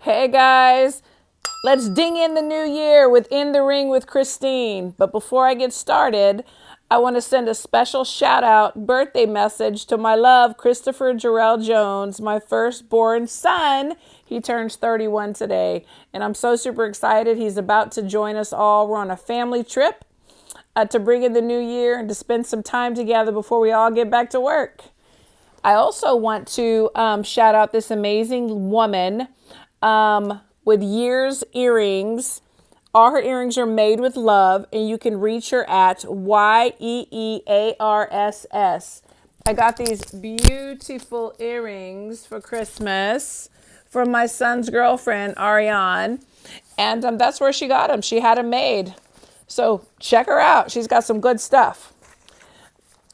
Hey guys, let's ding in the new year with In the Ring with Christine. But before I get started, I want to send a special shout out birthday message to my love, Christopher Jarrell Jones, my firstborn son. He turns 31 today, and I'm so super excited. He's about to join us all. We're on a family trip to bring in the new year and to spend some time together before we all get back to work. I also want to shout out this amazing woman with Years Earrings. All her earrings are made with love, and you can reach her at YEEARSS. I got these beautiful earrings for Christmas from my son's girlfriend, Ariane, and that's where she got them. She had them made. So check her out. She's got some good stuff.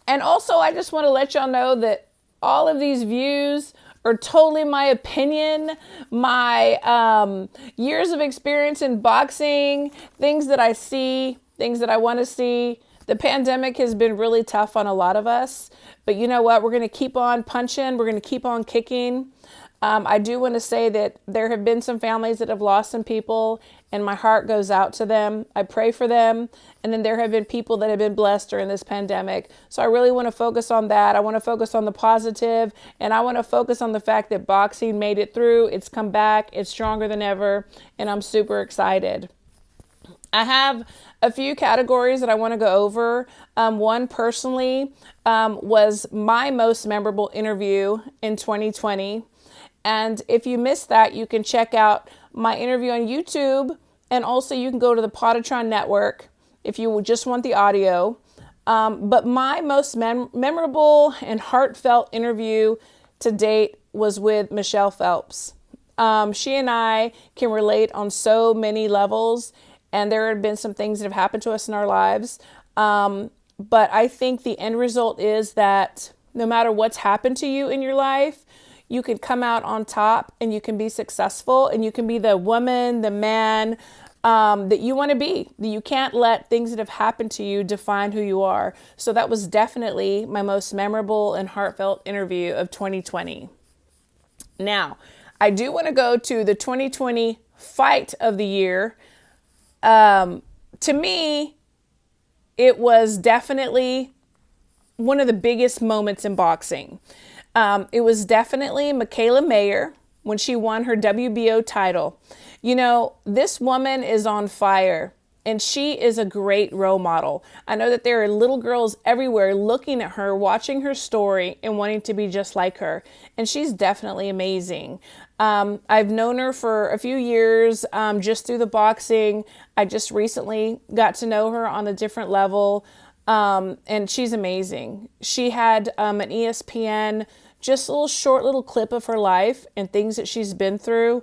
And also, I just want to let y'all know that all of these views are totally my opinion, my years of experience in boxing, things that I see, things that I want to see. The pandemic has been really tough on a lot of us, but you know what? We're going to keep on punching. We're going to keep on kicking. I do want to say that there have been some families that have lost some people, and my heart goes out to them. I pray for them. And then there have been people that have been blessed during this pandemic. So I really want to focus on that. I want to focus on the positive, and I want to focus on the fact that boxing made it through. It's come back. It's stronger than ever, and I'm super excited. I have a few categories that I want to go over. One personally was my most memorable interview in 2020. And if you missed that, you can check out my interview on YouTube, and also you can go to the Podatron Network if you just want the audio. But my most memorable and heartfelt interview to date was with Michelle Phelps. She and I can relate on so many levels, and there have been some things that have happened to us in our lives. But I think the end result is that no matter what's happened to you in your life, you can come out on top, and you can be successful, and you can be the woman, the man that you want to be. You can't let things that have happened to you define who you are. So that was definitely my most memorable and heartfelt interview of 2020. Now, I do want to go to the 2020 fight of the year. To me, it was definitely one of the biggest moments in boxing. It was definitely Mikaela Mayer when she won her WBO title. You know, this woman is on fire, and she is a great role model. I know that there are little girls everywhere looking at her, watching her story, and wanting to be just like her. And she's definitely amazing. I've known her for a few years just through the boxing. I just recently got to know her on a different level, and she's amazing. She had an ESPN, just a short little clip of her life and things that she's been through.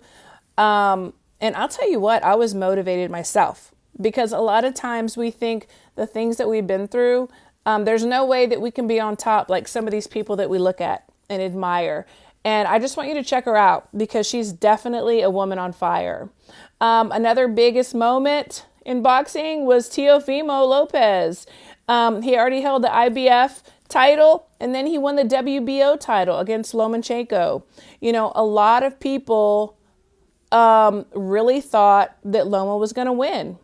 And I'll tell you what, I was motivated myself, because a lot of times we think the things that we've been through, there's no way that we can be on top like some of these people that we look at and admire. And I just want you to check her out, because she's definitely a woman on fire. Another biggest moment in boxing was Teofimo Lopez. He already held the IBF title, and then he won the WBO title against Lomachenko. You know, a lot of people really thought that Loma was going to win.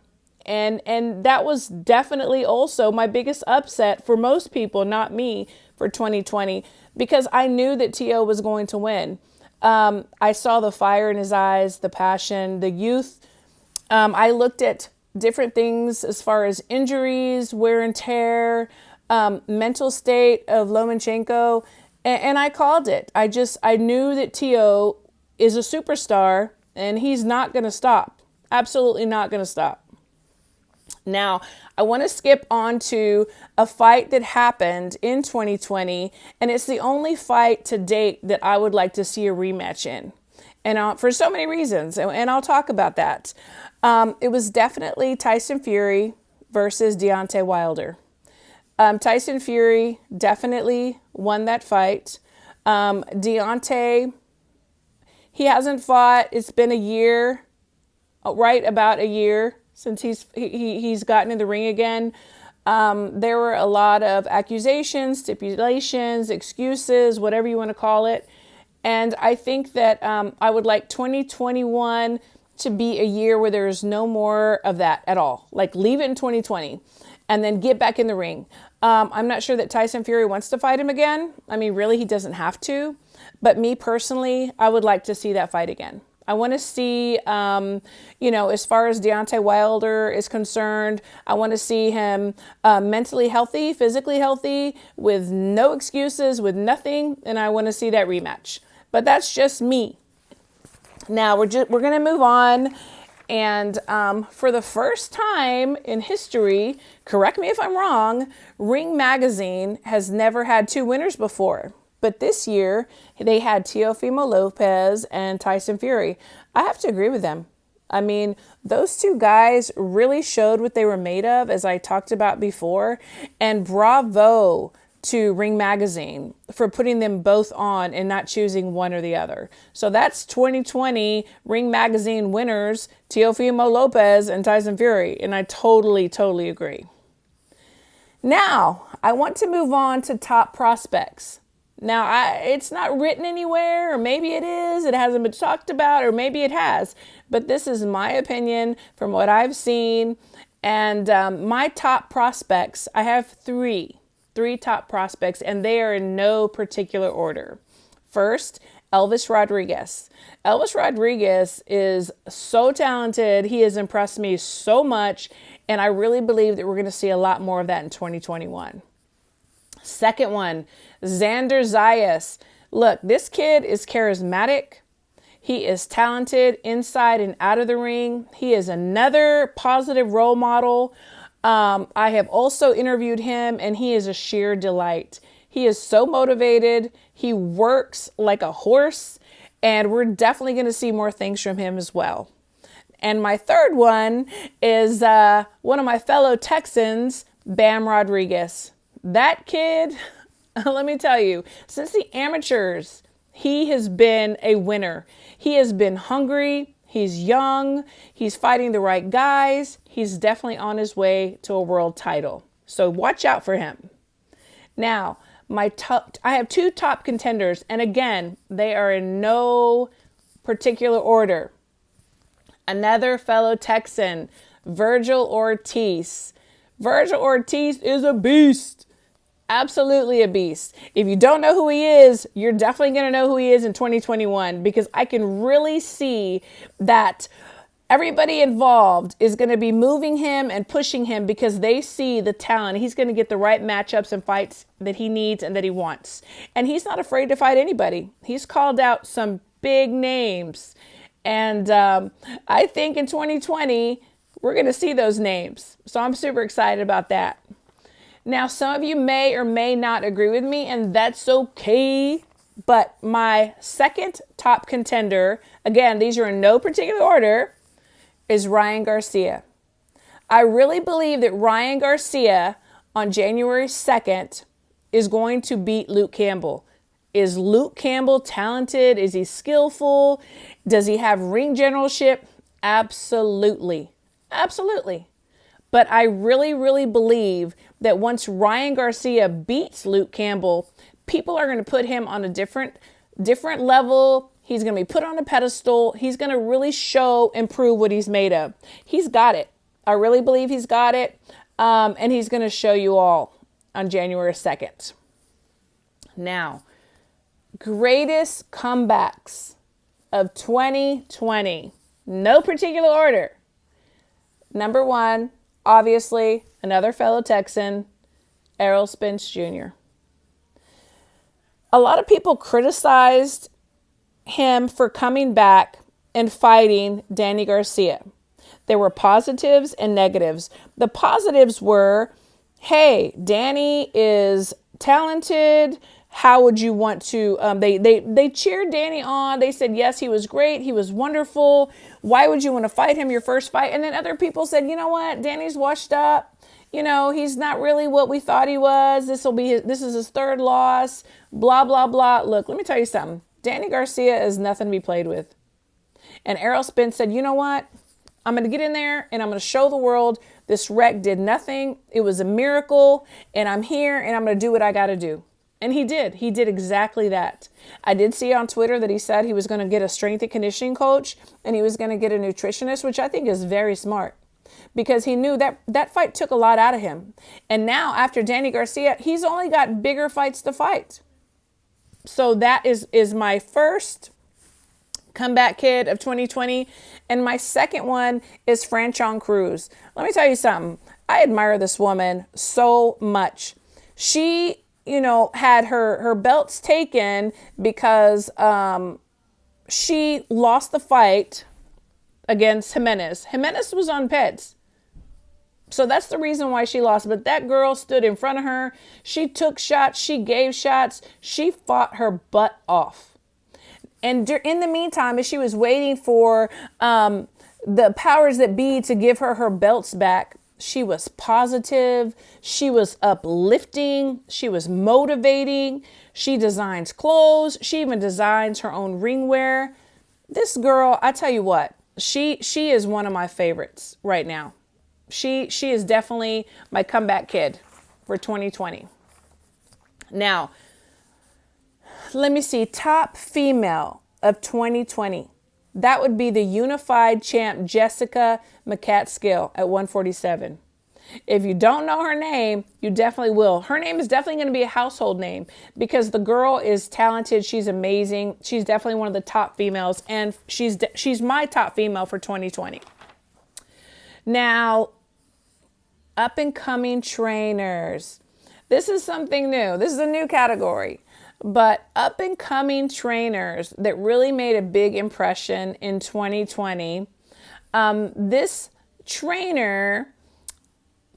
And that was definitely also my biggest upset for most people, not me, for 2020, because I knew that Teo was going to win. I saw the fire in his eyes, the passion, the youth. I looked at different things as far as injuries, wear and tear, mental state of Lomachenko, and I called it. I knew that Teo is a superstar, and he's not going to stop. Absolutely not going to stop. Now, I want to skip on to a fight that happened in 2020, and it's the only fight to date that I would like to see a rematch in. And for so many reasons, and I'll talk about that. It was definitely Tyson Fury versus Deontay Wilder. Tyson Fury definitely won that fight. Deontay, he hasn't fought. It's been a year, right about a year since he's gotten in the ring again. There were a lot of accusations, stipulations, excuses, whatever you want to call it. And I think that I would like 2021 to be a year where there's no more of that at all. Like leave it in 2020 and then get back in the ring. I'm not sure that Tyson Fury wants to fight him again. I mean, really, he doesn't have to. But me personally, I would like to see that fight again. I want to see, as far as Deontay Wilder is concerned, I want to see him mentally healthy, physically healthy, with no excuses, with nothing. And I want to see that rematch. But that's just me. Now we're going to move on. And for the first time in history, correct me if I'm wrong, Ring Magazine has never had two winners before. But this year, they had Teofimo Lopez and Tyson Fury. I have to agree with them. I mean, those two guys really showed what they were made of, as I talked about before. And bravo to Ring Magazine for putting them both on and not choosing one or the other. So that's 2020 Ring Magazine winners, Teofimo Lopez and Tyson Fury. And I totally agree. Now, I want to move on to top prospects. Now, it's not written anywhere, or maybe it is. It hasn't been talked about, or maybe it has. But this is my opinion from what I've seen. And my top prospects, I have three top prospects, and they are in no particular order. First, Elvis Rodriguez. Elvis Rodriguez is so talented. He has impressed me so much, and I really believe that we're going to see a lot more of that in 2021. Second one, Xander Zayas. Look, this kid is charismatic. He is talented inside and out of the ring. He is another positive role model. I have also interviewed him, and he is a sheer delight. He is so motivated. He works like a horse, and we're definitely going to see more things from him as well. And my third one is one of my fellow Texans, Bam Rodriguez. That kid, let me tell you, since the amateurs, he has been a winner. He has been hungry. He's young. He's fighting the right guys. He's definitely on his way to a world title. So watch out for him. Now, I have two top contenders. And again, they are in no particular order. Another fellow Texan, Virgil Ortiz. Virgil Ortiz is a beast. Absolutely a beast. If you don't know who he is, you're definitely going to know who he is in 2021, because I can really see that everybody involved is going to be moving him and pushing him because they see the talent. He's going to get the right matchups and fights that he needs and that he wants. And he's not afraid to fight anybody. He's called out some big names. And I think in 2020, we're going to see those names. So I'm super excited about that. Now, some of you may or may not agree with me, and that's okay. But my second top contender, again, these are in no particular order, is Ryan Garcia. I really believe that Ryan Garcia on January 2nd is going to beat Luke Campbell. Is Luke Campbell talented? Is he skillful? Does he have ring generalship? Absolutely. But I really believe that once Ryan Garcia beats Luke Campbell, people are going to put him on a different level. He's going to be put on a pedestal. He's going to really show and prove what he's made of. He's got it. I really believe he's got it. And he's going to show you all on January 2nd. Now, greatest comebacks of 2020. No particular order. Number one, obviously, another fellow Texan, Errol Spence Jr. A lot of people criticized him for coming back and fighting Danny Garcia. There were positives and negatives. The positives were, hey, Danny is talented. How would you want to, they cheered Danny on. They said, yes, he was great. He was wonderful. Why would you want to fight him your first fight? And then other people said, you know what? Danny's washed up. You know, he's not really what we thought he was. This is his third loss, blah, blah, blah. Look, let me tell you something. Danny Garcia is nothing to be played with. And Errol Spence said, you know what? I'm going to get in there and I'm going to show the world this wreck did nothing. It was a miracle, and I'm here and I'm going to do what I got to do. And he did. He did exactly that. I did see on Twitter that he said he was going to get a strength and conditioning coach and he was going to get a nutritionist, which I think is very smart because he knew that that fight took a lot out of him. And now after Danny Garcia, he's only got bigger fights to fight. So that is my first comeback kid of 2020. And my second one is Franchon Cruz. Let me tell you something. I admire this woman so much. She, had her belts taken because she lost the fight against Jimenez. Jimenez was on PEDs. So that's the reason why she lost. But that girl stood in front of her. She took shots. She gave shots. She fought her butt off. And in the meantime, as she was waiting for the powers that be to give her belts back, she was positive. She was uplifting. She was motivating. She designs clothes. She even designs her own ringwear. This girl, I tell you what, she is one of my favorites right now. She is definitely my comeback kid for 2020. Now, let me see, top female of 2020. That would be the unified champ Jessica McCaskill at 147. If you don't know her name, you definitely will. Her name is definitely going to be a household name because the girl is talented. She's amazing. She's definitely one of the top females, and she's my top female for 2020. Now, up and coming trainers. This is something new. This is a new category. But up and coming trainers that really made a big impression in 2020. This trainer,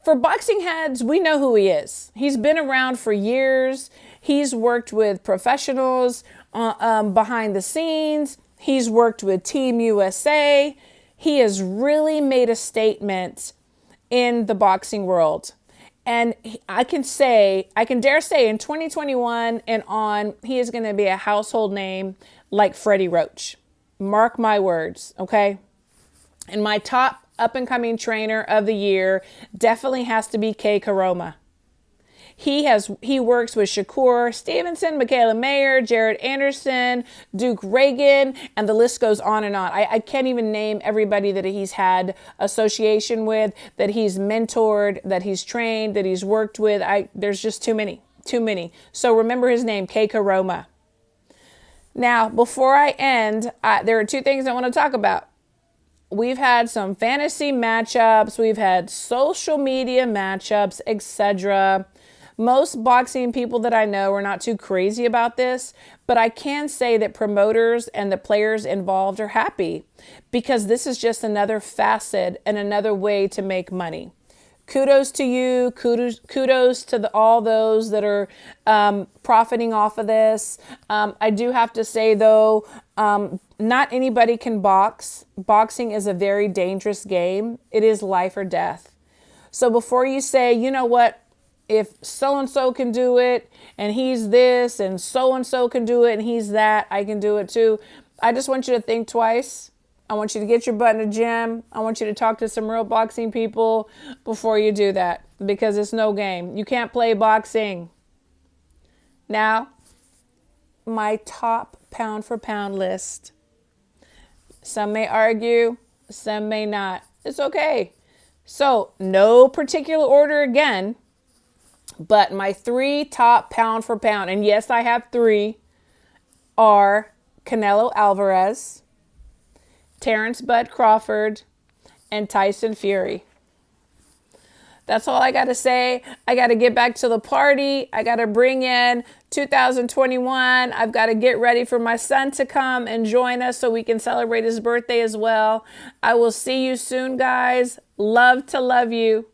for boxing heads, we know who he is. He's been around for years. He's worked with professionals behind the scenes. He's worked with Team USA. He has really made a statement in the boxing world. And I can dare say in 2021 and on, he is going to be a household name like Freddie Roach. Mark my words, okay? And my top up-and-coming trainer of the year definitely has to be Kay Karoma. He works with Shakur Stevenson, Michaela Mayer, Jared Anderson, Duke Reagan, and the list goes on and on. I can't even name everybody that he's had association with, that he's mentored, that he's trained, that he's worked with. There's just too many. So remember his name, Kay Karoma. Now, before I end, there are two things I want to talk about. We've had some fantasy matchups. We've had social media matchups, etc. Most boxing people that I know are not too crazy about this, but I can say that promoters and the players involved are happy because this is just another facet and another way to make money. Kudos to you. Kudos to all those that are profiting off of this. I do have to say, though, not anybody can box. Boxing is a very dangerous game. It is life or death. So before you say, you know what, if so-and-so can do it and he's this and so-and-so can do it and he's that, I can do it too. I just want you to think twice. I want you to get your butt in the gym. I want you to talk to some real boxing people before you do that because it's no game. You can't play boxing. Now, my top pound for pound list. Some may argue, some may not. It's okay. So, no particular order again. But my 3 top pound for pound, and yes, I have 3, are Canelo Alvarez, Terrence Bud Crawford, and Tyson Fury. That's all I got to say. I got to get back to the party. I got to bring in 2021. I've got to get ready for my son to come and join us so we can celebrate his birthday as well. I will see you soon, guys. Love to love you.